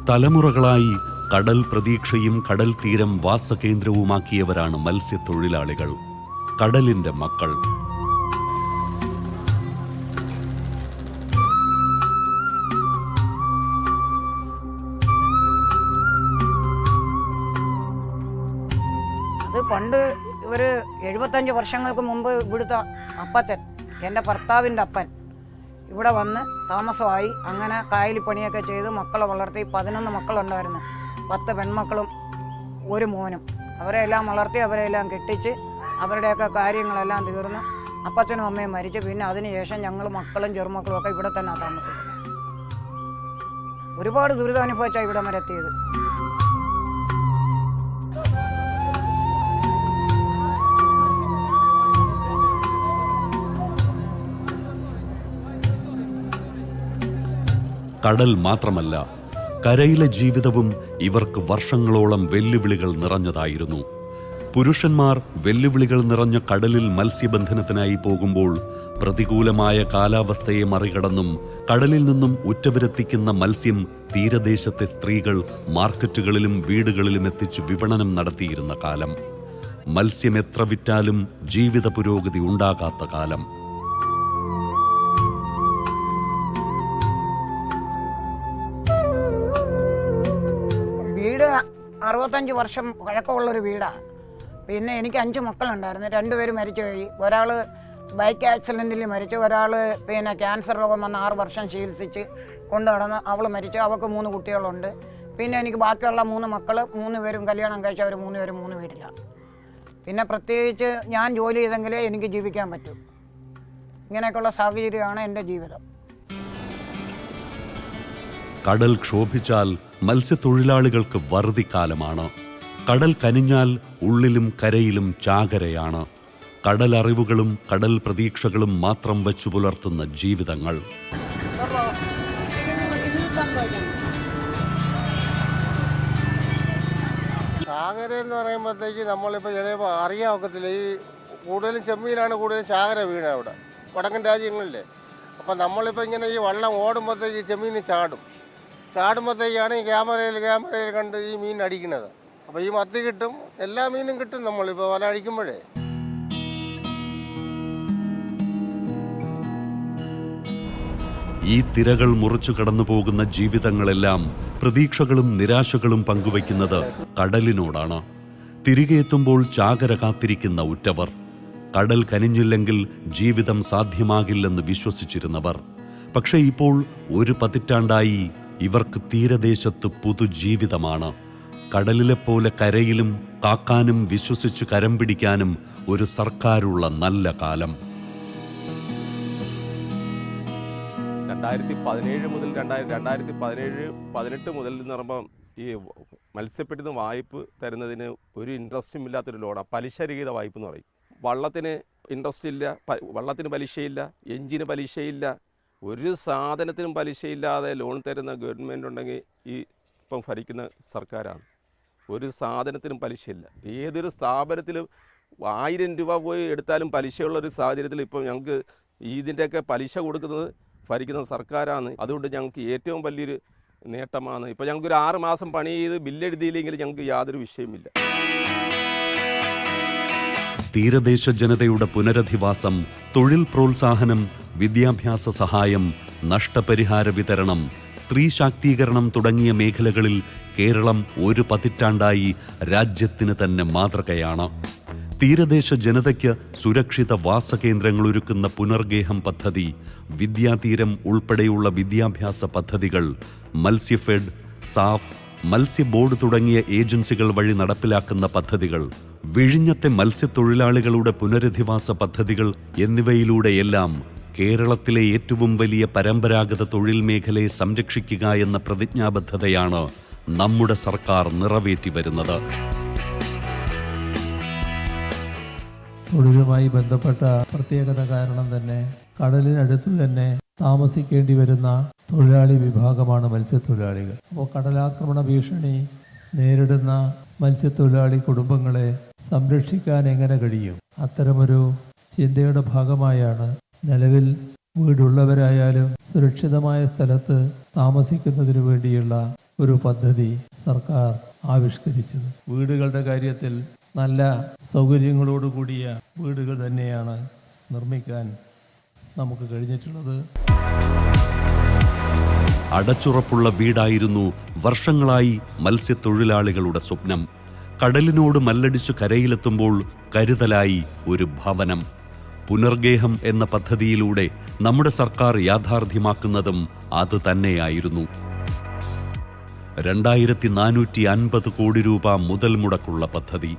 തലമുറകളായി കടൽ പ്രതീക്ഷയും കടൽ തീരം വാസകേന്ദ്രവുമാക്കിയവരാണ് മത്സ്യത്തൊഴിലാളികൾ, കടലിന്റെ മക്കൾ. അത് പണ്ട് ഒരു 75 വർഷങ്ങൾക്ക് മുമ്പ് ഇവിടുത്തെ അപ്പച്ചൻ, എൻ്റെ ഭർത്താവിൻ്റെ അപ്പൻ ഇവിടെ വന്ന് താമസമായി. അങ്ങനെ കായൽ പണിയൊക്കെ ചെയ്ത് മക്കളെ വളർത്തി. 11 മക്കളുണ്ടായിരുന്നു, 10 പെൺമക്കളും ഒരു മോനും. അവരെല്ലാം വളർത്തി, അവരെല്ലാം കെട്ടിച്ച് അവരുടെയൊക്കെ കാര്യങ്ങളെല്ലാം തീർന്ന് അപ്പച്ചനും അമ്മയും മരിച്ചു. പിന്നെ അതിനുശേഷം ഞങ്ങൾ മക്കളും ചെറുമക്കളും ഒക്കെ ഇവിടെ തന്നെ താമസിക്കുന്നത്. ഒരുപാട് ദുരിതമനുഭവിച്ചാണ് ഇവിടെ വരെ എത്തിയത്. കടൽ മാത്രമല്ല, കരയിലെ ജീവിതവും ഇവർക്ക് വർഷങ്ങളോളം വെല്ലുവിളികൾ നിറഞ്ഞതായിരുന്നു. പുരുഷന്മാർ വെല്ലുവിളികൾ നിറഞ്ഞ കടലിൽ മത്സ്യബന്ധനത്തിനായി പോകുമ്പോൾ പ്രതികൂലമായ കാലാവസ്ഥയെ മറികടന്നും കടലിൽ നിന്നും ഉറ്റവരെത്തിക്കുന്ന മത്സ്യം തീരദേശത്തെ സ്ത്രീകൾ മാർക്കറ്റുകളിലും വീടുകളിലും എത്തിച്ച് വിപണനം നടത്തിയിരുന്ന കാലം. മത്സ്യം എത്ര വിറ്റാലും ജീവിത പുരോഗതി ഉണ്ടാകാത്ത കാലം. വീട് 65 വർഷം പഴക്കമുള്ളൊരു വീടാണ്. പിന്നെ എനിക്ക് 5 മക്കളുണ്ടായിരുന്നു. 2 പേര് മരിച്ചുപോയി. ഒരാൾ ബൈക്ക് ആക്സിഡൻറ്റിൽ മരിച്ചു, ഒരാൾ പിന്നെ ക്യാൻസർ രോഗം വന്ന് 6 വർഷം ചികിത്സിച്ച് കൊണ്ടു നടന്ന് അവൾ മരിച്ചു. അവൾക്ക് 3 കുട്ടികളുണ്ട്. പിന്നെ എനിക്ക് ബാക്കിയുള്ള 3 മക്കൾ, 3 പേരും കല്യാണം കഴിച്ച അവർ 3 പേരും 3 വീട്ടിലാണ്. പിന്നെ പ്രത്യേകിച്ച് ഞാൻ ജോലി ചെയ്തെങ്കിലേ എനിക്ക് ജീവിക്കാൻ പറ്റൂ. ഇങ്ങനെയൊക്കെയുള്ള സാഹചര്യമാണ് എൻ്റെ ജീവിതം. കടൽ ക്ഷോഭിച്ചാൽ മത്സ്യത്തൊഴിലാളികൾക്ക് വറുതിക്കാലമാണ്. കടൽ കനിഞ്ഞാൽ ഉള്ളിലും കരയിലും ചാകരയാണ്. കടലറിവുകളും കടൽ പ്രതീക്ഷകളും മാത്രം വച്ചു പുലർത്തുന്ന ജീവിതങ്ങൾ. ചാകര എന്ന് പറയുമ്പോഴത്തേക്ക് നമ്മളിപ്പോൾ ചിലപ്പോൾ അറിയാൻ ഒക്കത്തില്ല. ഈ കൂടുതലും ചെമ്മീനാണ് കൂടുതലും ചാകര വീണ അവിടെ വടക്കൻ രാജ്യങ്ങളിലെ. അപ്പം നമ്മളിപ്പോൾ ഇങ്ങനെ ഈ വള്ളം ഓടുമ്പോഴത്തേക്ക് ചെമ്മീൻ ചാടുമ്പോഴത്തേക്കാണ് ഈ ക്യാമറയിൽ കണ്ട് ഈ മീൻ അടിക്കുന്നത്. അപ്പോൾ ഈ മത്തി കിട്ടും, എല്ലാ മീനും കിട്ടും നമ്മളിപ്പോൾ വല അടിക്കുമ്പോഴേ. ഈ തിരകൾ മുറിച്ചു കടന്നു പോകുന്ന ജീവിതങ്ങളെല്ലാം പ്രതീക്ഷകളും നിരാശകളും പങ്കുവയ്ക്കുന്നത് കടലിനോടാണ്. തിരികെ എത്തുമ്പോൾ ചാകര കാത്തിരിക്കുന്ന ഉറ്റവർ, കടൽ കനിഞ്ഞില്ലെങ്കിൽ ജീവിതം സാധ്യമാകില്ലെന്ന് വിശ്വസിച്ചിരുന്നവർ. പക്ഷേ ഇപ്പോൾ 1 പതിറ്റാണ്ടായി ഇവർക്ക് തീരദേശത്ത് പുതുജീവിതമാണ്. കടലിലെപ്പോലെ കരയിലും കാക്കാനും വിശ്വസിച്ച് കരം പിടിക്കാനും ഒരു സർക്കാരുള്ള നല്ല കാലം. 2017 മുതൽ 2018 മുതൽ എന്ന് പറയുമ്പം ഈ മത്സ്യപ്പെടുന്ന വായ്പ തരുന്നതിന് ഒരു ഇൻട്രസ്റ്റും ഇല്ലാത്തൊരു ലോണാണ്. പലിശരഹിത വായ്പ എന്ന് പറയും. വള്ളത്തിന് ഇൻട്രസ്റ്റ് ഇല്ല, വള്ളത്തിന് പലിശയില്ല, എഞ്ചിന് പലിശയില്ല, ഒരു സാധനത്തിനും പലിശയില്ലാതെ ലോൺ തരുന്ന ഗവൺമെൻറ് ഉണ്ടെങ്കിൽ ഈ ഇപ്പം ഭരിക്കുന്ന സർക്കാരാണ്. ഒരു സാധനത്തിനും പലിശയില്ല. ഏതൊരു സ്ഥാപനത്തിലും 1000 രൂപ പോയി എടുത്താലും പലിശയുള്ളൊരു സാഹചര്യത്തിൽ ഇപ്പം ഞങ്ങൾക്ക് ഇതിൻ്റെയൊക്കെ പലിശ കൊടുക്കുന്നത് ഭരിക്കുന്ന സർക്കാരാണ്. അതുകൊണ്ട് ഞങ്ങൾക്ക് ഏറ്റവും വലിയൊരു നേട്ടമാണ്. ഇപ്പോൾ ഞങ്ങൾക്കൊരു 6 മാസം പണി ചെയ്ത് ബില്ലെഴുതിയില്ലെങ്കിൽ ഞങ്ങൾക്ക് യാതൊരു വിഷയമില്ല. തീരദേശ ജനതയുടെ പുനരധിവാസം, തൊഴിൽ പ്രോത്സാഹനം, വിദ്യാഭ്യാസ സഹായം, നഷ്ടപരിഹാര വിതരണം, സ്ത്രീ ശാക്തീകരണം തുടങ്ങിയ മേഖലകളിൽ കേരളം 1 പതിറ്റാണ്ടായി രാജ്യത്തിന് തന്നെ മാതൃകയാണ്. തീരദേശ ജനതയ്ക്ക് സുരക്ഷിത വാസകേന്ദ്രങ്ങളൊരുക്കുന്ന പുനർഗേഹം പദ്ധതി, വിദ്യാതീരം ഉൾപ്പെടെയുള്ള വിദ്യാഭ്യാസ പദ്ധതികൾ, മത്സ്യഫെഡ്, സാഫ്, മത്സ്യബോർഡ് തുടങ്ങിയ ഏജൻസികൾ വഴി നടപ്പിലാക്കുന്ന പദ്ധതികൾ, വിഴിഞ്ഞത്തെ മത്സ്യത്തൊഴിലാളികളുടെ പുനരധിവാസ പദ്ധതികൾ എന്നിവയിലൂടെയെല്ലാം കേരളത്തിലെ ഏറ്റവും വലിയ പരമ്പരാഗത തൊഴിൽ മേഖലയെ സംരക്ഷിക്കുക എന്ന പ്രതിജ്ഞാബദ്ധതയാണ് നമ്മുടെ സർക്കാർ നിറവേറ്റി വരുന്നത്. തൊഴിലുമായി ബന്ധപ്പെട്ട പ്രത്യേകത കാരണം തന്നെ കടലിനടുത്ത് തന്നെ താമസിക്കേണ്ടി വരുന്ന തൊഴിലാളി വിഭാഗമാണ് മത്സ്യത്തൊഴിലാളികൾ. അപ്പോൾ കടലാക്രമണ ഭീഷണി നേരിടുന്ന മത്സ്യത്തൊഴിലാളി കുടുംബങ്ങളെ സംരക്ഷിക്കാൻ എങ്ങനെ കഴിയും? അത്തരമൊരു ചിന്തയുടെ ഭാഗമായാണ് നിലവിൽ വീടുള്ളവരായാലും സുരക്ഷിതമായ സ്ഥലത്ത് താമസിക്കുന്നതിനു വേണ്ടിയുള്ള ഒരു പദ്ധതി സർക്കാർ ആവിഷ്കരിച്ചത്. വീടുകളുടെ കാര്യത്തിൽ നല്ല സൗകര്യങ്ങളോട് കൂടിയ വീടുകൾ തന്നെയാണ് നിർമ്മിക്കാൻ നമുക്ക് കഴിഞ്ഞിട്ടുള്ളത്. അടച്ചുറപ്പുള്ള വീടായിരുന്നു വർഷങ്ങളായി മത്സ്യത്തൊഴിലാളികളുടെ സ്വപ്നം. കടലിനോട് മല്ലടിച്ചു കരയിലെത്തുമ്പോൾ കരുതലായി ഒരു ഭവനം. പുനർഗേഹം എന്ന പദ്ധതിയിലൂടെ നമ്മുടെ സർക്കാർ യാഥാർത്ഥ്യമാക്കുന്നതും അത് തന്നെയായിരുന്നു. 2450 കോടി രൂപ മുതൽ മുടക്കുള്ള പദ്ധതി.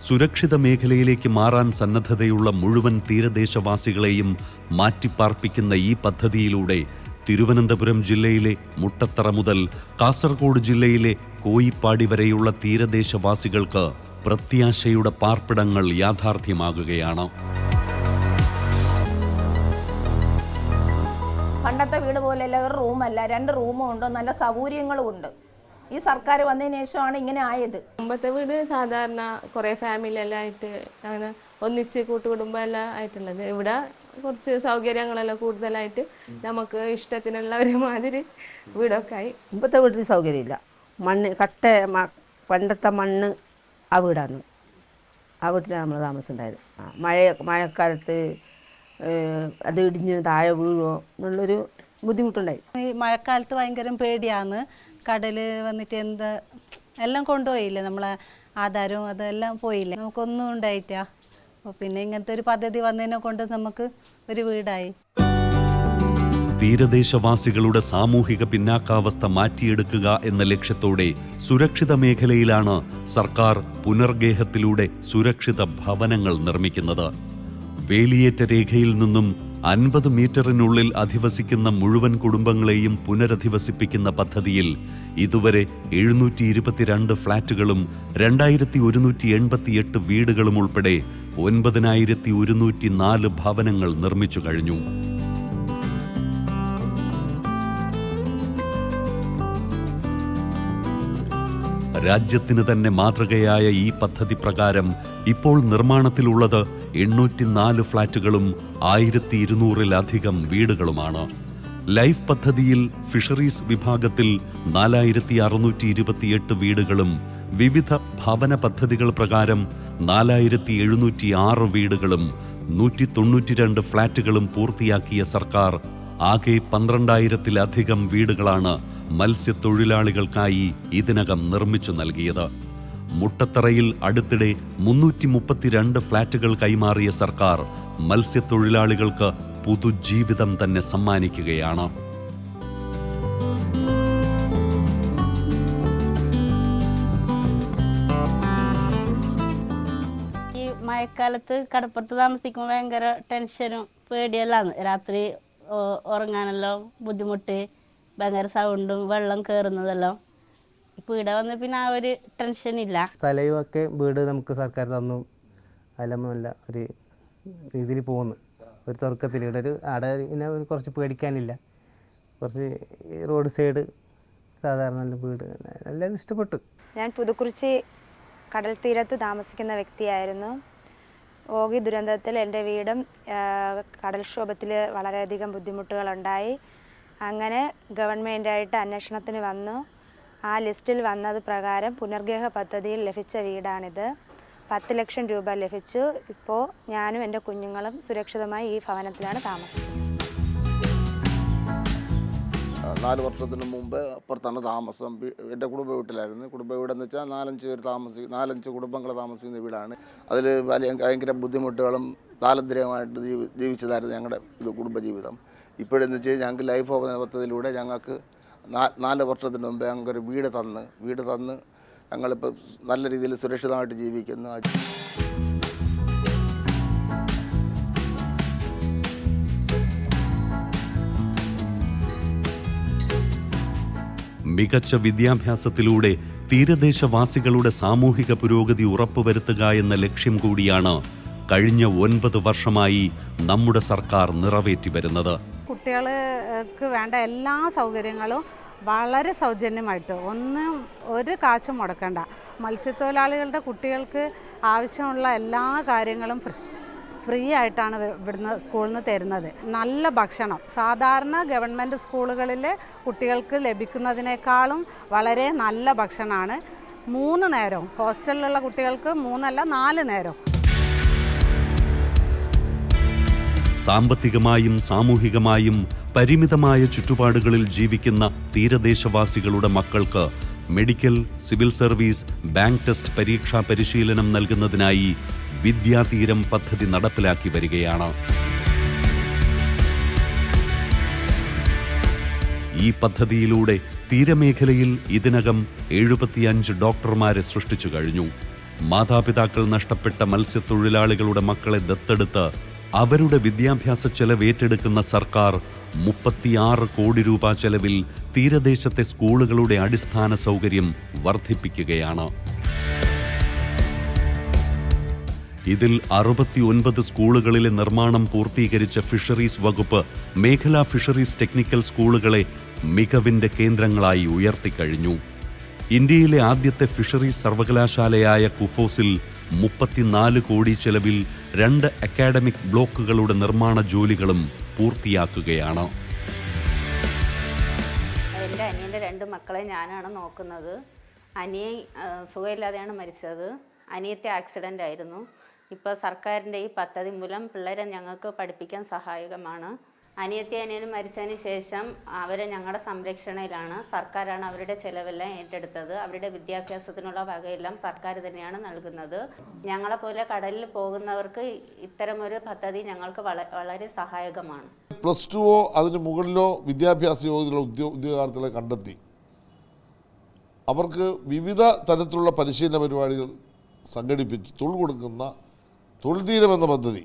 സുരക്ഷിത മേഖലയിലേക്ക് മാറാൻ സന്നദ്ധതയുള്ള മുഴുവൻ തീരദേശവാസികളെയും മാറ്റിപ്പാർപ്പിക്കുന്ന ഈ പദ്ധതിയിലൂടെ തിരുവനന്തപുരം ജില്ലയിലെ മുട്ടത്തറ മുതൽ കാസർഗോഡ് ജില്ലയിലെ കോയിപ്പാടി വരെയുള്ള തീരദേശവാസികൾക്ക് പ്രത്യാശയുടെ പാർപ്പിടങ്ങൾ യാഥാർത്ഥ്യമാകുകയാണ്. പണ്ടത്തെ വീട് പോലെയല്ല, ഒരു റൂമല്ല, 2 റൂമും ഉണ്ട്, നല്ല സൗകര്യങ്ങളും ഉണ്ട്. ഈ സർക്കാർ വന്നതിന് ശേഷമാണ് ഇങ്ങനെ ആയത്. മുമ്പത്തെ വീട് സാധാരണ കുറേ ഫാമിലി എല്ലാം ആയിട്ട് അങ്ങനെ ഒന്നിച്ച് കൂട്ടുകുടുംബം എല്ലാം ആയിട്ടുള്ളത്. ഇവിടെ കുറച്ച് സൗകര്യങ്ങളെല്ലാം കൂടുതലായിട്ട് നമുക്ക് ഇഷ്ടത്തിനുള്ള ഒരുമാതിരി വീടൊക്കെ ആയി. മുമ്പത്തെ വീട്ടിൽ സൗകര്യമില്ല. മണ്ണ് പണ്ടത്തെ മണ്ണ് ആ വീടാണ്. ആ വീട്ടിലാണ് നമ്മൾ താമസം ഉണ്ടായത്. മഴക്കാലത്ത് അത് ഇടിഞ്ഞ് താഴെ വീഴുമോ എന്നുള്ളൊരു ബുദ്ധിമുട്ടുണ്ടായി. ഈ മഴക്കാലത്ത് ഭയങ്കര പേടിയാണ്. കടൽ വന്നിട്ട് എല്ലാം കൊണ്ടുപോയില്ലേ, നമ്മളെ ആധാരവും അതെല്ലാം പോയില്ലേ, നമുക്കൊന്നും ഉണ്ടായിട്ടാ. അപ്പോൾ പിന്നെ ഇങ്ങനത്തെ ഒരു പദ്ധതി വന്നതിനെ കൊണ്ട് നമുക്ക് ഒരു വീടായി. തീരദേശവാസികളുടെ സാമൂഹിക പിന്നാക്കാവസ്ഥ മാറ്റിയെടുക്കുക എന്ന ലക്ഷ്യത്തോടെ സുരക്ഷിത മേഖലയിലാണ് സർക്കാർ പുനർഗേഹത്തിലൂടെ സുരക്ഷിത ഭവനങ്ങൾ നിർമ്മിക്കുന്നത്. വേലിയേറ്റ രേഖയിൽ നിന്നും 50 മീറ്ററിനുള്ളിൽ അധിവസിക്കുന്ന മുഴുവൻ കുടുംബങ്ങളെയും പുനരധിവസിപ്പിക്കുന്ന പദ്ധതിയിൽ ഇതുവരെ 722 ഫ്ളാറ്റുകളും 2188 വീടുകളും ഉൾപ്പെടെ 9104 ഭവനങ്ങൾ നിർമ്മിച്ചു കഴിഞ്ഞു. രാജ്യത്തിന് തന്നെ മാതൃകയായ ഈ പദ്ധതി പ്രകാരം ഇപ്പോൾ നിർമ്മാണത്തിലുള്ളത് 804 ഫ്ളാറ്റുകളും 1200-ലധികം വീടുകളുമാണ്. ലൈഫ് പദ്ധതിയിൽ ഫിഷറീസ് വിഭാഗത്തിൽ 4628 വീടുകളും വിവിധ ഭവന പദ്ധതികൾ പ്രകാരം 4706 വീടുകളും 192 ഫ്ളാറ്റുകളും പൂർത്തിയാക്കിയ സർക്കാർ ആകെ 12,000-ലധികം വീടുകളാണ് മത്സ്യത്തൊഴിലാളികൾക്കായി ഇതിനകം നിർമ്മിച്ചു നൽകിയത്. മുട്ടത്തറയിൽ അടുത്തിടെ 332 ഫ്ളാറ്റുകൾ കൈമാറിയ സർക്കാർ മത്സ്യത്തൊഴിലാളികൾക്ക് പുതുജീവിതം തന്നെ സമ്മാനിക്കുകയാണ്. ഈ മഴക്കാലത്ത് കടപ്പുറത്ത് താമസിക്കുമ്പോൾ ഭയങ്കര ടെൻഷനും പേടിയെല്ലാം. രാത്രി ഉറങ്ങാനെല്ലാം ബുദ്ധിമുട്ട്, ഭയങ്കര സൗണ്ടും വെള്ളം കയറുന്നതെല്ലാം. ഇപ്പോൾ ഇവിടെ വന്ന് പിന്നെ ആ ഒരു ടെൻഷനില്ല. സ്ഥലവും ഒക്കെ വീട് നമുക്ക് സർക്കാർ തന്നു. അതെല്ലാം നല്ല ഒരു രീതിയിൽ പോകുന്നു. ഒരു തുറക്കത്തിൽ ഇവിടെ അവിടെ പിന്നെ കുറച്ച് പേടിക്കാനില്ല. കുറച്ച് റോഡ് സൈഡ് സാധാരണ നല്ല വീട് എല്ലാവരും ഇഷ്ടപ്പെട്ടു. ഞാൻ പുതുക്കുറിച്ചി കടൽ തീരത്ത് താമസിക്കുന്ന വ്യക്തിയായിരുന്നു. ഓഗി ദുരന്തത്തിൽ എൻ്റെ വീടും കടൽക്ഷോഭത്തിൽ വളരെയധികം ബുദ്ധിമുട്ടുകളുണ്ടായി. അങ്ങനെ ഗവൺമെൻറ്റായിട്ട് അന്വേഷണത്തിന് വന്നു. ആ ലിസ്റ്റിൽ വന്നത് പ്രകാരം പുനർഗേഹ പദ്ധതിയിൽ ലഭിച്ച വീടാണിത്. 10 ലക്ഷം രൂപ ലഭിച്ചു. ഇപ്പോൾ ഞാനും എൻ്റെ കുഞ്ഞുങ്ങളും സുരക്ഷിതമായി ഈ ഭവനത്തിലാണ് താമസിക്കുന്നത്. 4 വർഷത്തിന് മുമ്പ് അപ്പുറത്താണ് താമസം. എൻ്റെ കുടുംബ വീട്ടിലായിരുന്നു. കുടുംബ വീടെന്ന് വെച്ചാൽ 4-5 കുടുംബങ്ങൾ താമസിക്കുന്ന വീടാണ്. അതിൽ ഭയങ്കര ബുദ്ധിമുട്ടുകളും ദാരിദ്ര്യമായിട്ട് ജീവിച്ചതായിരുന്നു ഞങ്ങളുടെ കുടുംബജീവിതം. ഇപ്പോഴെന്ന് വെച്ച് കഴിഞ്ഞാൽ ഞങ്ങൾക്ക് ലൈഫ് ഭവന പദ്ധതിയിലൂടെ ഞങ്ങൾക്ക് 4 വർഷത്തിന് മുമ്പ് ഞങ്ങൾക്കൊരു വീട് തന്ന് ഞങ്ങളിപ്പോൾ നല്ല രീതിയിൽ സുരക്ഷിതമായിട്ട് ജീവിക്കുന്നു. മികച്ച വിദ്യാഭ്യാസത്തിലൂടെ തീരദേശവാസികളുടെ സാമൂഹിക പുരോഗതി ഉറപ്പുവരുത്തുക എന്ന ലക്ഷ്യം കൂടിയാണ് കഴിഞ്ഞ 9 വർഷമായി നമ്മുടെ സർക്കാർ നിറവേറ്റി വരുന്നത്. കുട്ടികൾക്ക് വേണ്ട എല്ലാ സൗകര്യങ്ങളും വളരെ സൗജന്യമായിട്ട്, ഒരു കാശും മുടക്കണ്ട. മത്സ്യത്തൊഴിലാളികളുടെ കുട്ടികൾക്ക് ആവശ്യമുള്ള എല്ലാ കാര്യങ്ങളും ഫ്രീ ആയിട്ടാണ് ഇവിടുന്ന് സ്കൂളിൽ നിന്ന് തരുന്നത്. നല്ല ഭക്ഷണം സാധാരണ ഗവൺമെൻറ് സ്കൂളുകളിൽ കുട്ടികൾക്ക് ലഭിക്കുന്നതിനേക്കാളും വളരെ നല്ല ഭക്ഷണമാണ്. 3 നേരവും ഹോസ്റ്റലിലുള്ള കുട്ടികൾക്ക് 3 അല്ല 4 നേരം. സാമ്പത്തികമായും സാമൂഹികമായും പരിമിതമായ ചുറ്റുപാടുകളിൽ ജീവിക്കുന്ന തീരദേശവാസികളുടെ മക്കൾക്ക് medical, civil service, bank test പരീക്ഷാ പരിശീലനം നൽകുന്നതിനായി വിദ്യാതീരം പദ്ധതി നടപ്പിലാക്കി വരികയാണ്. ഈ പദ്ധതിയിലൂടെ തീരമേഖലയിൽ ഇതിനകം 75 ഡോക്ടർമാരെ സൃഷ്ടിച്ചു കഴിഞ്ഞു. മാതാപിതാക്കൾ നഷ്ടപ്പെട്ട മത്സ്യത്തൊഴിലാളികളുടെ മക്കളെ ദത്തെടുത്ത് അവരുടെ വിദ്യാഭ്യാസ ചെലവ് ഏറ്റെടുക്കുന്ന സർക്കാർ 36 കോടി രൂപ ചെലവിൽ തീരദേശത്തെ സ്കൂളുകളുടെ അടിസ്ഥാന സൗകര്യം വർദ്ധിപ്പിക്കുകയാണ്. ഇതിൽ 69 സ്കൂളുകളിലെ നിർമ്മാണം പൂർത്തീകരിച്ച ഫിഷറീസ് വകുപ്പ് മേഖലാ ഫിഷറീസ് ടെക്നിക്കൽ സ്കൂളുകളെ മികവിന്റെ കേന്ദ്രങ്ങളായി ഉയർത്തിക്കഴിഞ്ഞു. ഇന്ത്യയിലെ ആദ്യത്തെ ഫിഷറീസ് സർവകലാശാലയായ കുഫോസിൽ 34 കോടി ചെലവിൽ 2 അക്കാഡമിക് ബ്ലോക്കുകളുടെ നിർമ്മാണ ജോലികളും പൂർത്തിയാക്കുകയാണ്. എൻ്റെ അനിയൻ്റെ 2 മക്കളെ ഞാനാണ് നോക്കുന്നത്. അനിയൻ സുഖമില്ലാതെയാണ് മരിച്ചത്. അനിയത്തെ ആക്സിഡൻ്റ് ആയിരുന്നു. ഇപ്പോൾ സർക്കാരിൻ്റെ ഈ പദ്ധതി മൂലം പിള്ളേരെ ഞങ്ങൾക്ക് പഠിപ്പിക്കാൻ സഹായകമാണ്. അനിയനും മരിച്ചതിന് ശേഷം അവരെ ഞങ്ങളുടെ സംരക്ഷണയിലാണ്. സർക്കാരാണ് അവരുടെ ചിലവെല്ലാം ഏറ്റെടുത്തത്. അവരുടെ വിദ്യാഭ്യാസത്തിനുള്ള വകയെല്ലാം സർക്കാർ തന്നെയാണ് നൽകുന്നത്. ഞങ്ങളെപ്പോലെ കടലിൽ പോകുന്നവർക്ക് ഇത്തരമൊരു പദ്ധതി ഞങ്ങൾക്ക് വളരെ സഹായകമാണ്. +2 അതിന് മുകളിലോ വിദ്യാഭ്യാസ യോഗ്യതയുള്ള ഉദ്യോഗാർത്ഥികളെ കണ്ടെത്തി അവർക്ക് വിവിധ തരത്തിലുള്ള പരിശീലന പരിപാടികൾ സംഘടിപ്പിച്ച് തൊഴിൽ കൊടുക്കുന്ന തൊഴിൽ തീരം എന്ന പദ്ധതി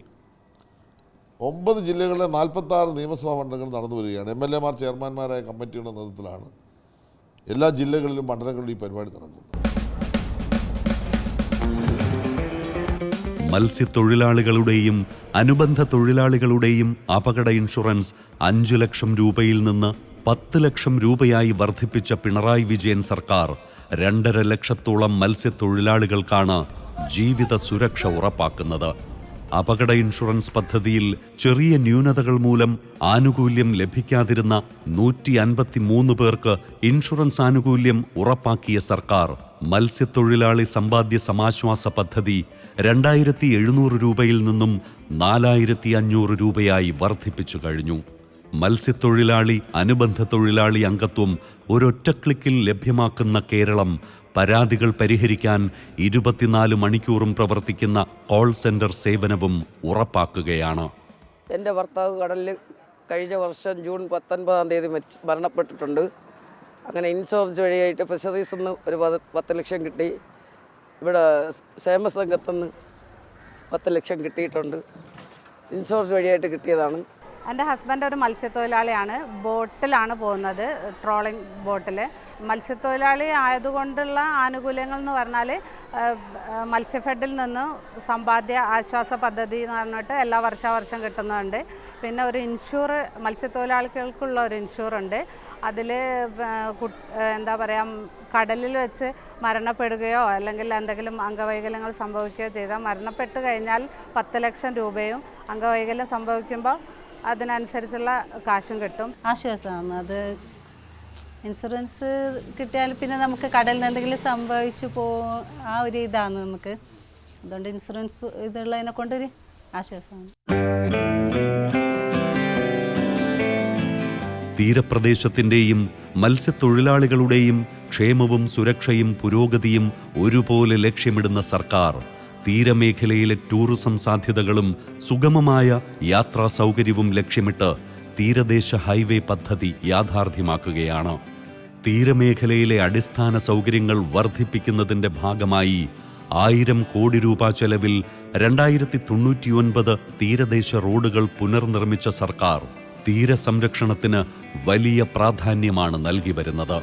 9 ജില്ലകളിലെ 46 നിയമസഭാ മണ്ഡലങ്ങൾ നടന്നു വരികയാണ്. MLA-മാർ ചെയർമാന്മാരായ കമ്മിറ്റിയുടെ നേതൃത്വത്തിലാണ് എല്ലാ ജില്ലകളിലും മണ്ഡലങ്ങളിലും ഈ പരിപാടി നടക്കുന്നത്. മത്സ്യത്തൊഴിലാളികളുടെയും അനുബന്ധ തൊഴിലാളികളുടെയും അപകട ഇൻഷുറൻസ് 5 ലക്ഷം രൂപയിൽ നിന്ന് 10 ലക്ഷം രൂപയായി വർദ്ധിപ്പിച്ച പിണറായി വിജയൻ സർക്കാർ 2.5 ലക്ഷത്തോളം മത്സ്യത്തൊഴിലാളികൾക്കാണ് ജീവിത സുരക്ഷ ഉറപ്പാക്കുന്നത്. അപകട ഇൻഷുറൻസ് പദ്ധതിയിൽ ചെറിയ ന്യൂനതകൾ മൂലം ആനുകൂല്യം ലഭിക്കാതിരുന്ന 153 പേർക്ക് ഇൻഷുറൻസ് ആനുകൂല്യം ഉറപ്പാക്കിയ സർക്കാർ മത്സ്യത്തൊഴിലാളി സമ്പാദ്യ സമാശ്വാസ പദ്ധതി 2700 രൂപയിൽ നിന്നും 4500 രൂപയായി വർദ്ധിപ്പിച്ചു കഴിഞ്ഞു. മത്സ്യത്തൊഴിലാളി അനുബന്ധ തൊഴിലാളി അംഗത്വം ഒരൊറ്റ ക്ലിക്കിൽ ലഭ്യമാക്കുന്ന കേരളം പരാതികൾ പരിഹരിക്കാൻ 24 മണിക്കൂറും പ്രവർത്തിക്കുന്ന കോൾ സെന്റർ സേവനവും ഉറപ്പാക്കുകയാണ്. എൻ്റെ ഭർത്താവ് കടലിൽ കഴിഞ്ഞ വർഷം ജൂൺ 19-ാം തീയതി മരണപ്പെട്ടിട്ടുണ്ട്. അങ്ങനെ ഇൻഷുറൻസ് വഴിയായിട്ട് ഫിഷറീസിൽ നിന്ന് ഒരു 10 ലക്ഷം കിട്ടി. ഇവിടെ ക്ഷേമസംഘത്തുനിന്ന് 10 ലക്ഷം കിട്ടിയിട്ടുണ്ട്. ഇൻഷുറൻസ് വഴിയായിട്ട് കിട്ടിയതാണ്. എൻ്റെ ഹസ്ബൻഡ് ഒരു മത്സ്യത്തൊഴിലാളിയാണ്. ബോട്ടിലാണ് പോകുന്നത്, ട്രോളിംഗ് ബോട്ടിൽ. മത്സ്യത്തൊഴിലാളി ആയതുകൊണ്ടുള്ള ആനുകൂല്യങ്ങൾ എന്ന് പറഞ്ഞാൽ മത്സ്യഫെഡിൽ നിന്ന് സമ്പാദ്യ ആശ്വാസ പദ്ധതി എന്ന് പറഞ്ഞിട്ട് എല്ലാ വർഷം കിട്ടുന്നുണ്ട്. പിന്നെ ഒരു മത്സ്യത്തൊഴിലാളികൾക്കുള്ള ഒരു ഇൻഷുറുണ്ട്. അതിൽ എന്താ പറയുക, കടലിൽ വെച്ച് മരണപ്പെടുകയോ അല്ലെങ്കിൽ എന്തെങ്കിലും അംഗവൈകല്യങ്ങൾ സംഭവിക്കുകയോ ചെയ്താൽ മരണപ്പെട്ട് കഴിഞ്ഞാൽ 10 ലക്ഷം രൂപയും അംഗവൈകല്യം സംഭവിക്കുമ്പോൾ അതിനനുസരിച്ചുള്ള കാശും കിട്ടും. ആശ്വാസമാണ് അത്. ഇൻഷുറൻസ് കിട്ടിയാൽ പിന്നെ നമുക്ക് കടലിൽ നിന്ന് എന്തെങ്കിലും സംഭവിച്ചു ആ ഒരു ഇതാണ് നമുക്ക്. അതുകൊണ്ട് ഇൻഷുറൻസ് ഇതുള്ളതിനെ കൊണ്ടൊരു ആശ്വാസമാണ്. തീരപ്രദേശത്തിൻ്റെയും മത്സ്യത്തൊഴിലാളികളുടെയും ക്ഷേമവും സുരക്ഷയും പുരോഗതിയും ഒരുപോലെ ലക്ഷ്യമിടുന്ന സർക്കാർ തീരമേഖലയിലെ ടൂറിസം സാധ്യതകളും സുഗമമായ യാത്രാ സൗകര്യവും ലക്ഷ്യമിട്ട് തീരദേശ ഹൈവേ പദ്ധതി യാഥാർത്ഥ്യമാക്കുകയാണ്. തീരമേഖലയിലെ അടിസ്ഥാന സൗകര്യങ്ങൾ വർദ്ധിപ്പിക്കുന്നതിൻ്റെ ഭാഗമായി 1000 കോടി രൂപ ചെലവിൽ 2099 തീരദേശ റോഡുകൾ പുനർനിർമ്മിച്ച സർക്കാർ തീരസംരക്ഷണത്തിന് വലിയ പ്രാധാന്യമാണ് നൽകി വരുന്നത്.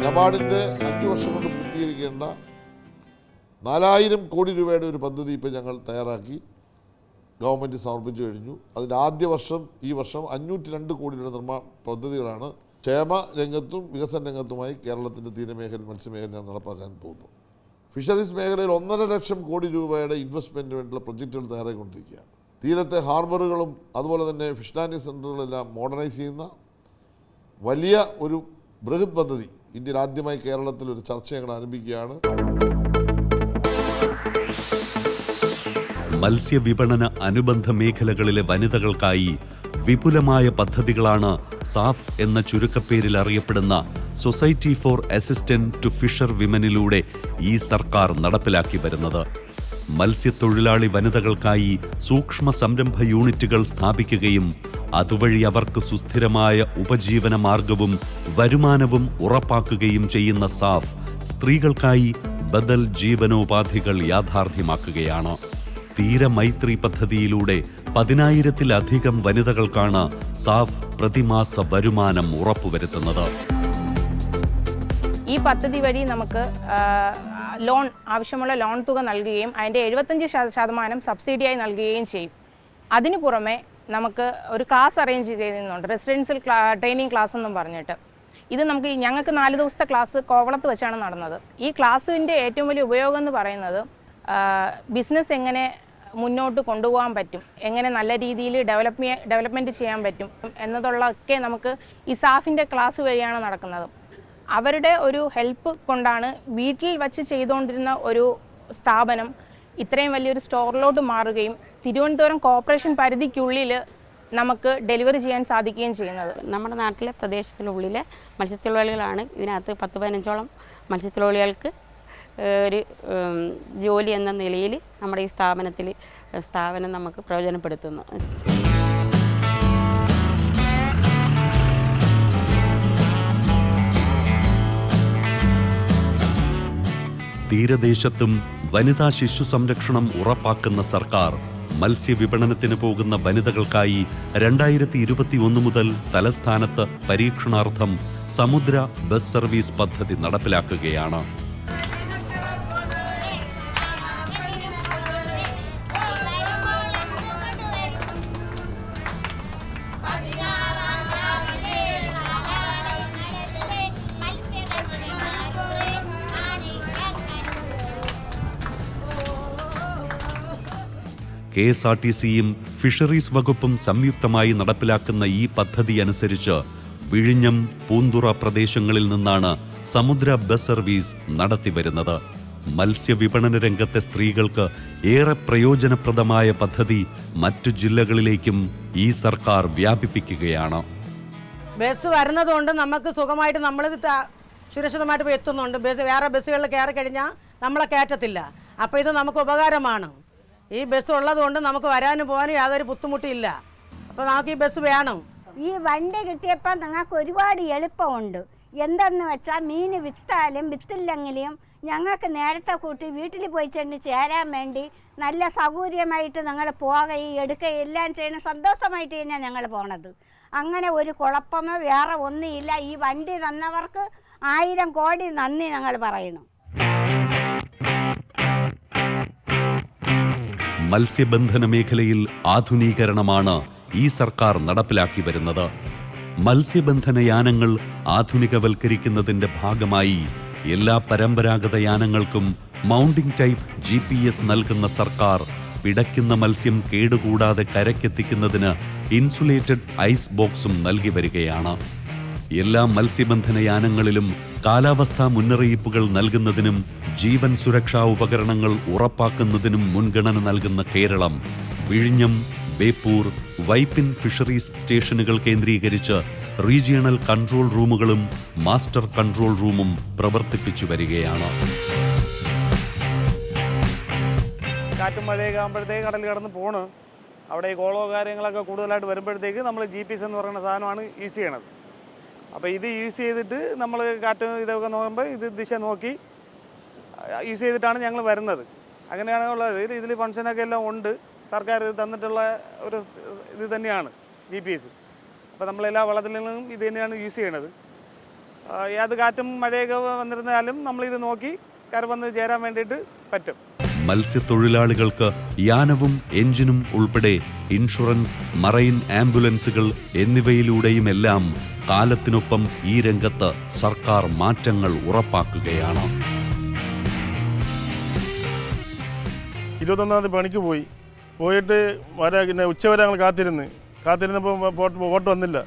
നബാർഡിൻ്റെ 5 വർഷം കൊണ്ട് പൂർത്തീകരിക്കേണ്ട 4000 കോടി രൂപയുടെ ഒരു പദ്ധതി ഇപ്പോൾ ഞങ്ങൾ തയ്യാറാക്കി ഗവൺമെൻറ് സമർപ്പിച്ചു കഴിഞ്ഞു. അതിൻ്റെ ആദ്യ വർഷം ഈ വർഷം 502 കോടി രൂപയുടെ നിർമ്മാണ പദ്ധതികളാണ് ക്ഷേമ രംഗത്തും വികസന രംഗത്തുമായി കേരളത്തിൻ്റെ തീരമേഖല മത്സ്യമേഖലയാണ് നടപ്പാക്കാൻ പോകുന്നത്. ഫിഷറീസ് മേഖലയിൽ 1.5 ലക്ഷം കോടി രൂപയുടെ ഇൻവെസ്റ്റ്മെൻറ്റിന് വേണ്ടിയുള്ള പ്രൊജക്റ്റുകൾ തയ്യാറായിക്കൊണ്ടിരിക്കുകയാണ്. തീരത്തെ ഹാർബറുകളും അതുപോലെ തന്നെ ഫിഷ് ലാൻഡിംഗ് സെൻ്ററുകളെല്ലാം മോഡേണൈസ് ചെയ്യുന്ന വലിയ ഒരു ബൃഹത് പദ്ധതി ഇന്ത്യയിൽ ആദ്യമായി കേരളത്തിൽ ഒരു ചർച്ച ഞങ്ങൾ ആരംഭിക്കുകയാണ്. മത്സ്യവിപണന അനുബന്ധ മേഖലകളിലെ വനിതകൾക്കായി വിപുലമായ പദ്ധതികളാണ് സാഫ് എന്ന ചുരുക്കപ്പേരിൽ അറിയപ്പെടുന്ന society for assistant to fisher വിമനിലൂടെ ഈ സർക്കാർ നടപ്പിലാക്കി വരുന്നത്. മത്സ്യത്തൊഴിലാളി വനിതകൾക്കായി സൂക്ഷ്മ സംരംഭ യൂണിറ്റുകൾ സ്ഥാപിക്കുകയും അതുവഴി അവർക്ക് സുസ്ഥിരമായ ഉപജീവന മാർഗവും വരുമാനവും ഉറപ്പാക്കുകയും ചെയ്യുന്ന സാഫ് സ്ത്രീകൾക്കായി ബദൽ ജീവനോപാധികൾ യാഥാർത്ഥ്യമാക്കുകയാണ്. തീരമൈത്രി പദ്ധതിയിലൂടെ 10,000-ലധികം വനിതകൾക്കാണ് സാഫ് പ്രതിമാസ വരുമാനം ഉറപ്പുവരുത്തുന്നത്. ഈ പദ്ധതി വഴി നമുക്ക് ലോൺ ആവശ്യമുള്ള ലോൺ തുക നൽകുകയും അതിൻ്റെ 75% സബ്സിഡിയായി നൽകുകയും ചെയ്യും. അതിനു പുറമെ നമുക്ക് ഒരു ക്ലാസ് അറേഞ്ച് ചെയ്യുന്നുണ്ട്, റെസിഡൻഷ്യൽ ട്രെയിനിങ് ക്ലാസ് എന്നും പറഞ്ഞിട്ട്. ഇത് ഞങ്ങൾക്ക് 4 ദിവസത്തെ ക്ലാസ് കോവളത്ത് വെച്ചാണ് നടന്നത്. ഈ ക്ലാസ്സിൻ്റെ ഏറ്റവും വലിയ ഉപയോഗം എന്ന് പറയുന്നത് ബിസിനസ് എങ്ങനെ മുന്നോട്ട് കൊണ്ടുപോകാൻ പറ്റും, എങ്ങനെ നല്ല രീതിയിൽ ഡെവലപ്മെൻറ്റ് ചെയ്യാൻ പറ്റും എന്നതുള്ളതൊക്കെ നമുക്ക് ഈ സാഫിൻ്റെ ക്ലാസ് വഴിയാണ് നടക്കുന്നത്. അവരുടെ ഒരു ഹെൽപ്പ് കൊണ്ടാണ് വീട്ടിൽ വച്ച് ചെയ്തുകൊണ്ടിരുന്ന ഒരു സ്ഥാപനം ഇത്രയും വലിയൊരു സ്റ്റോറിലോട്ട് മാറുകയും തിരുവനന്തപുരം കോർപ്പറേഷൻ പരിധിക്കുള്ളിൽ നമുക്ക് ഡെലിവറി ചെയ്യാൻ സാധിക്കുകയും ചെയ്യുന്നത്. നമ്മുടെ നാട്ടിലെ പ്രദേശത്തിനുള്ളിലെ മത്സ്യത്തൊഴിലാളികളാണ് ഇതിനകത്ത് 10-15ഓളം മത്സ്യത്തൊഴിലാളികൾക്ക് ഒരു ജോലി എന്ന നിലയിൽ നമ്മുടെ ഈ സ്ഥാപനം നമുക്ക് പ്രയോജനപ്പെടുത്തുന്നു. തീരദേശത്തും വനിതാ ശിശു സംരക്ഷണം ഉറപ്പാക്കുന്ന സർക്കാർ മത്സ്യവിപണനത്തിന് പോകുന്ന വനിതകൾക്കായി 2021 മുതൽ തലസ്ഥാനത്ത് പരീക്ഷണാർത്ഥം സമുദ്ര ബസ് സർവീസ് പദ്ധതി നടപ്പിലാക്കുകയാണ്. KSRTCയും ഫിഷറീസ് വകുപ്പും സംയുക്തമായി നടപ്പിലാക്കുന്ന ഈ പദ്ധതി അനുസരിച്ച് വിഴിഞ്ഞം, പൂന്തുറ പ്രദേശങ്ങളിൽ നിന്നാണ് സമുദ്ര ബസ് സർവീസ് നടത്തിവരുന്നത്. മത്സ്യവിപണന രംഗത്തെ സ്ത്രീകൾക്ക് ഏറെ പ്രയോജനപ്രദമായ പദ്ധതി മറ്റു ജില്ലകളിലേക്കും ഈ സർക്കാർ വ്യാപിപ്പിക്കുകയാണ്. ബസ് വരുന്നതുകൊണ്ട് നമുക്ക് സുഖമായിട്ട് നമ്മൾ സുരക്ഷിതമായിട്ട് പോയി എത്തുന്നുണ്ട്. വേറെ ബസ്സുകളിൽ കയറി കഴിഞ്ഞാൽ നമ്മളെ കയറ്റത്തില്ല. അപ്പോൾ ഇത് നമുക്ക് ഉപകാരമാണ്. ഈ ബസ് ഉള്ളതുകൊണ്ട് നമുക്ക് വരാനും പോകാനും യാതൊരു ബുദ്ധിമുട്ടില്ല. അപ്പോൾ നമുക്ക് ഈ ബസ് വേണം. ഈ വണ്ടി കിട്ടിയപ്പോൾ ഞങ്ങൾക്ക് ഒരുപാട് എളുപ്പമുണ്ട്. എന്തെന്ന് വെച്ചാൽ മീൻ വിറ്റാലും വിത്തില്ലെങ്കിലും ഞങ്ങൾക്ക് നേരത്തെ കൂട്ടി വീട്ടിൽ പോയി ചെന്ന് ചേരാൻ വേണ്ടി നല്ല സൗകര്യമായിട്ട് ഞങ്ങൾ പോകുകയും എടുക്കുകയും എല്ലാം ചെയ്യുന്ന സന്തോഷമായിട്ട് തന്നെയാണ് ഞങ്ങൾ പോണത്. അങ്ങനെ ഒരു കുഴപ്പമോ വേറെ ഒന്നുമില്ല. ഈ വണ്ടി തന്നവർക്ക് 1000 കോടി നന്ദി ഞങ്ങൾ പറയണം. മത്സ്യബന്ധന മേഖലയിൽ ആധുനീകരണമാണ് ഈ സർക്കാർ നടപ്പിലാക്കി വരുന്നത്. മത്സ്യബന്ധന യാനങ്ങൾ ആധുനികവൽക്കരിക്കുന്നതിന്റെ ഭാഗമായി എല്ലാ പരമ്പരാഗത യാനങ്ങൾക്കും മൗണ്ടിംഗ് ടൈപ്പ് GPS നൽകുന്ന സർക്കാർ പിടയ്ക്കുന്ന മത്സ്യം കേടുകൂടാതെ കരയ്ക്കെത്തിക്കുന്നതിന് ഇൻസുലേറ്റഡ് ഐസ് ബോക്സും നൽകി വരികയാണ്. എല്ലാ മത്സ്യബന്ധന യാനങ്ങളിലും കാലാവസ്ഥാ മുന്നറിയിപ്പുകൾ നൽകുന്നതിനും ജീവൻ സുരക്ഷാ ഉപകരണങ്ങൾ ഉറപ്പാക്കുന്നതിനും മുൻഗണന നൽകുന്ന കേരളം വിഴിഞ്ഞം, ബേപ്പൂർ, വൈപ്പിൻ ഫിഷറീസ് സ്റ്റേഷനുകൾ കേന്ദ്രീകരിച്ച് റീജിയണൽ കൺട്രോൾ റൂമുകളും മാസ്റ്റർ കൺട്രോൾ റൂമും പ്രവർത്തിപ്പിച്ചു വരികയാണ്. കാറ്റും മഴയൊക്കെ ആകുമ്പോഴത്തേക്ക് കടൽ കടന്ന് പോണ്. അവിടെ ഈ കോളോ കാര്യങ്ങളൊക്കെ കൂടുതലായിട്ട് വരുമ്പോഴത്തേക്ക് നമ്മൾ GPS എന്ന് പറയുന്ന സാധനമാണ് യൂസ് ചെയ്യണത്. അപ്പോൾ ഇത് യൂസ് ചെയ്തിട്ട് നമ്മൾ കാറ്റ് ഇതൊക്കെ നോക്കുമ്പോൾ ഇത് ദിശ നോക്കി യൂസ് ചെയ്തിട്ടാണ് ഞങ്ങൾ വരുന്നത്. അങ്ങനെയാണ് ഉള്ളത്. ഇതിൽ ഫംഗ്ഷനൊക്കെ എല്ലാം ഉണ്ട്. സർക്കാർ തന്നിട്ടുള്ള ഒരു ഇത് തന്നെയാണ് GPS. അപ്പോൾ നമ്മളെല്ലാ വള്ളത്തിലും ഇത് തന്നെയാണ് യൂസ് ചെയ്യണത്. ഏത് കാറ്റും മഴയൊക്കെ വന്നിരുന്നാലും നമ്മളിത് നോക്കി കര വന്ന് ചേരാൻ വേണ്ടിയിട്ട് പറ്റും. മത്സ്യത്തൊഴിലാളികൾക്ക് യാനവും എഞ്ചിനും ഉൾപ്പെടെ ഇൻഷുറൻസ്, മറൈൻ ആംബുലൻസുകൾ എന്നിവയിലൂടെയുമെല്ലാം കാലത്തിനൊപ്പം ഈ രംഗത്ത് സർക്കാർ മാറ്റങ്ങൾ ഉറപ്പാക്കുകയാണ്. 21-ാം തീയതി പണിക്ക് പോയിട്ട് പിന്നെ ഉച്ചവരെ ഞങ്ങൾ കാത്തിരുന്നപ്പോൾ ബോട്ട് വന്നില്ല.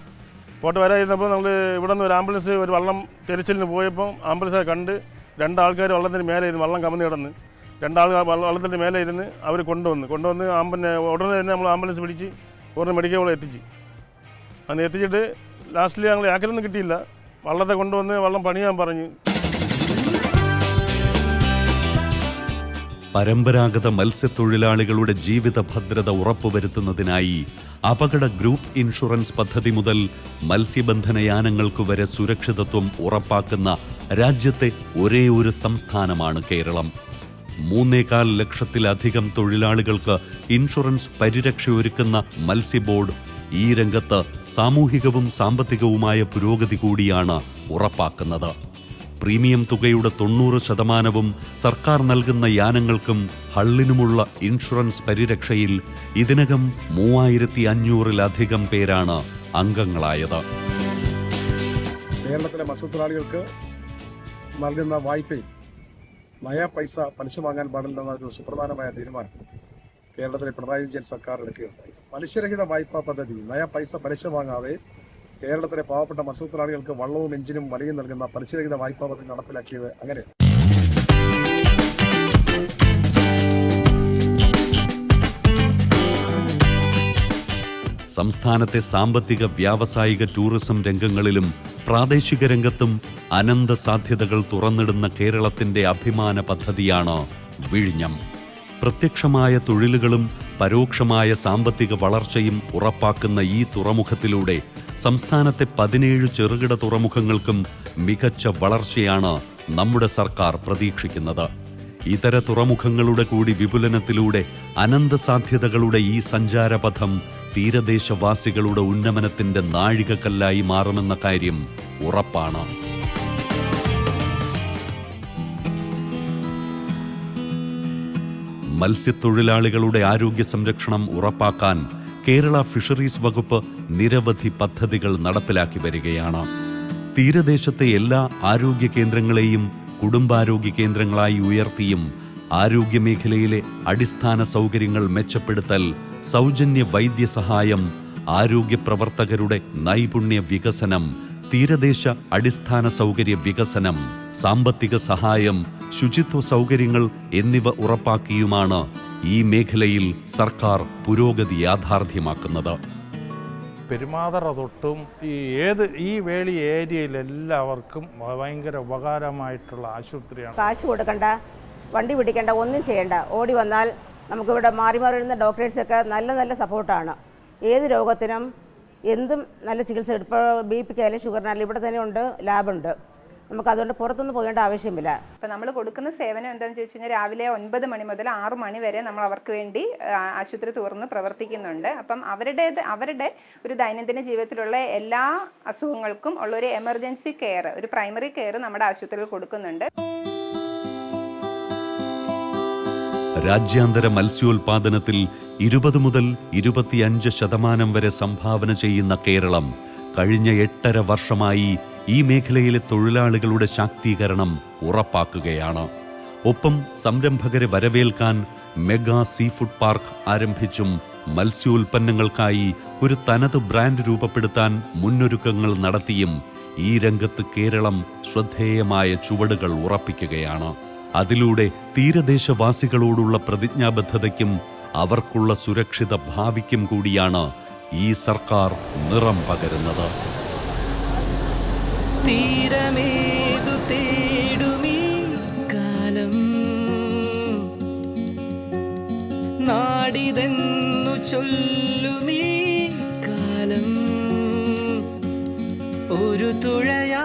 ബോട്ട് വരാതിരുന്നപ്പോൾ നമ്മൾ ഇവിടെ നിന്ന് ഒരു ആംബുലൻസ് ഒരു വള്ളം തിരച്ചിലിന് പോയപ്പോൾ ആംബുലൻസ് കണ്ട് 2 ആൾക്കാർ വള്ളത്തിന് മേലെ ഇരുന്ന് വള്ളം കമന്ന് കിടന്ന് 2 ആൾ വള്ളത്തിൻ്റെ മേലെ ഇരുന്ന് അവർ കൊണ്ടുവന്ന് പിന്നെ ഉടനെ തന്നെ നമ്മൾ ആംബുലൻസ് പിടിച്ച് ഉടനെ മെഡിക്കൽ കോളേജ് എത്തിച്ച്. അന്ന് എത്തിച്ചിട്ട് ലാസ്റ്റിൽ ഞങ്ങൾ ആക്കലൊന്നും കിട്ടിയില്ല. വള്ളത്തെ കൊണ്ടുവന്ന് വള്ളം പണിയാൻ പറഞ്ഞ്. പരമ്പരാഗത മത്സ്യത്തൊഴിലാളികളുടെ ജീവിത ഭദ്രത ഉറപ്പുവരുത്തുന്നതിനായി അപകട ഗ്രൂപ്പ് ഇൻഷുറൻസ് പദ്ധതി മുതൽ മത്സ്യബന്ധന യാനങ്ങൾക്ക് വരെ സുരക്ഷിതത്വം ഉറപ്പാക്കുന്ന രാജ്യത്തെ ഒരേ ഒരു സംസ്ഥാനമാണ് കേരളം. 3.25 ലക്ഷത്തിലധികം തൊഴിലാളികൾക്ക് ഇൻഷുറൻസ് പരിരക്ഷയൊരുക്കുന്ന മത്സ്യബോർഡ് ഈ രംഗത്ത് സാമൂഹികവും സാമ്പത്തികവുമായ പുരോഗതി കൂടിയാണ് ഉറപ്പാക്കുന്നത്. പ്രീമിയം തുകയുടെ 90% സർക്കാർ നൽകുന്ന യാനങ്ങൾക്കും ഹള്ളിനുമുള്ള ഇൻഷുറൻസ് പരിരക്ഷയിൽ ഇതിനകം 3500-ലധികം പേരാണ് അംഗങ്ങളായത്. കേരളത്തിലെ മത്സ്യത്തൊഴിലാളികൾക്ക് നൽകുന്ന വായ്പയിൽ നയാ പൈസ പലിശ വാങ്ങാൻ പാടില്ലെന്ന ഒരു സുപ്രധാനമായ തീരുമാനം കേരളത്തിലെ പിണറായി വിജയൻ സർക്കാർ എടുക്കുകയുണ്ടായി. പലിശരഹിത വായ്പാ പദ്ധതി നയാ പൈസ പലിശ വാങ്ങാതെ കേരളത്തിലെ പാവപ്പെട്ട മത്സ്യത്തൊഴിലാളികൾക്ക് വള്ളവും എഞ്ചിനും വലയും നൽകുന്ന പലിശരഹിത വായ്പാ പദ്ധതി നടപ്പിലാക്കിയത് അങ്ങനെയാണ്. സംസ്ഥാനത്തെ സാമ്പത്തിക വ്യാവസായിക ടൂറിസം രംഗങ്ങളിലും പ്രാദേശിക രംഗത്തും അനന്ത സാധ്യതകൾ തുറന്നിടുന്ന കേരളത്തിന്റെ അഭിമാന പദ്ധതിയാണ് വിഴിഞ്ഞം. പ്രത്യക്ഷമായ തൊഴിലുകളും പരോക്ഷമായ സാമ്പത്തിക വളർച്ചയും ഉറപ്പാക്കുന്ന ഈ തുറമുഖത്തിലൂടെ സംസ്ഥാനത്തെ 17 ചെറുകിട തുറമുഖങ്ങൾക്കും മികച്ച വളർച്ചയാണ് നമ്മുടെ സർക്കാർ പ്രതീക്ഷിക്കുന്നത്. ഇതര തുറമുഖങ്ങളുടെ കൂടി വിപുലനത്തിലൂടെ അനന്ത സാധ്യതകളുടെ ഈ സഞ്ചാരപഥം തീരദേശവാസികളുടെ ഉന്നമനത്തിന്റെ നാഴികക്കല്ലായി മാറുമെന്ന കാര്യം ഉറപ്പാണ്. മത്സ്യത്തൊഴിലാളികളുടെ ആരോഗ്യ സംരക്ഷണം ഉറപ്പാക്കാൻ കേരള ഫിഷറീസ് വകുപ്പ് നിരവധി പദ്ധതികൾ നടപ്പിലാക്കി വരികയാണ്. തീരദേശത്തെ എല്ലാ ആരോഗ്യ കേന്ദ്രങ്ങളെയും കുടുംബാരോഗ്യ കേന്ദ്രങ്ങളായി ഉയർത്തിയും ആരോഗ്യമേഖലയിലെ അടിസ്ഥാന സൗകര്യങ്ങൾ മെച്ചപ്പെടുത്തൽ, സൗജന്യ വൈദ്യസഹായം, ആരോഗ്യ പ്രവർത്തകരുടെ നൈപുണ്യ വികസനം, തീരദേശ അടിസ്ഥാന സൗകര്യ വികസനം, സാമ്പത്തിക സഹായം, ശുചിത്വ സൗകര്യങ്ങൾ എന്നിവ ഉറപ്പാക്കിയുമാണ് ഈ മേഖലയിൽ സർക്കാർ പുരോഗതി യാഥാർത്ഥ്യമാക്കുന്നത്. പെരുമാതറ തൊട്ടും ഈ വേളി ഏരിയയിൽ എല്ലാവർക്കും ഭയങ്കര ഉപകാരമായിട്ടുള്ള ആശുപത്രിയാണ്. കാശ് കൊടുക്കണ്ട, വണ്ടി പിടിക്കേണ്ട, ഒന്നും ചെയ്യേണ്ട. ഓടി വന്നാൽ നമുക്കിവിടെ മാറി വരുന്ന ഡോക്ടേഴ്സൊക്കെ നല്ല സപ്പോർട്ടാണ്. ഏത് രോഗത്തിനും എന്തും നല്ല ചികിത്സ. ഇപ്പോൾ BP ക്കായാലും ഷുഗറിനായാലും ഇവിടെ തന്നെ ഉണ്ട്, ലാബുണ്ട്. നമുക്ക് അതുകൊണ്ട് പുറത്തൊന്നും പോകേണ്ട ആവശ്യമില്ല. ഇപ്പം നമ്മൾ കൊടുക്കുന്ന സേവനം എന്താണെന്ന് ചോദിച്ചു കഴിഞ്ഞാൽ രാവിലെ 9 മണി മുതൽ 6 മണി വരെ നമ്മൾ അവർക്ക് വേണ്ടി ആശുപത്രി തുറന്ന് പ്രവർത്തിക്കുന്നുണ്ട്. അപ്പം അവരുടെ ഒരു ദൈനംദിന ജീവിതത്തിലുള്ള എല്ലാ അസുഖങ്ങൾക്കും ഉള്ള ഒരു എമർജൻസി കെയർ, ഒരു പ്രൈമറി കെയർ നമ്മുടെ ആശുപത്രിയിൽ കൊടുക്കുന്നുണ്ട്. രാജ്യാന്തര മത്സ്യോൽപാദനത്തിൽ 20 മുതൽ 25% വരെ സംഭാവന ചെയ്യുന്ന കേരളം കഴിഞ്ഞ 8.5 വർഷമായി ഈ മേഖലയിലെ തൊഴിലാളികളുടെ ശാക്തീകരണം ഉറപ്പാക്കുകയാണ്. ഒപ്പം സംരംഭകരെ വരവേൽക്കാൻ മെഗാ സീ ഫുഡ് പാർക്ക് ആരംഭിച്ചും മത്സ്യോൽപ്പന്നങ്ങൾക്കായി ഒരു തനത് ബ്രാൻഡ് രൂപപ്പെടുത്താൻ മുന്നൊരുക്കങ്ങൾ നടത്തിയും ഈ രംഗത്ത് കേരളം ശ്രദ്ധേയമായ ചുവടുകൾ ഉറപ്പിക്കുകയാണ്. അതിലൂടെ തീരദേശവാസികളോടുള്ള പ്രതിജ്ഞാബദ്ധതയ്ക്കും അവർക്കുള്ള സുരക്ഷിത ഭാവിക്കും കൂടിയാണ് ഈ സർക്കാർ നിറം പകരുന്നത്. തീരമേതു തേടുമീ കാലം, നാടിതെന്നു ചൊല്ലുമീ കാലം, ഒരു തുഴയാ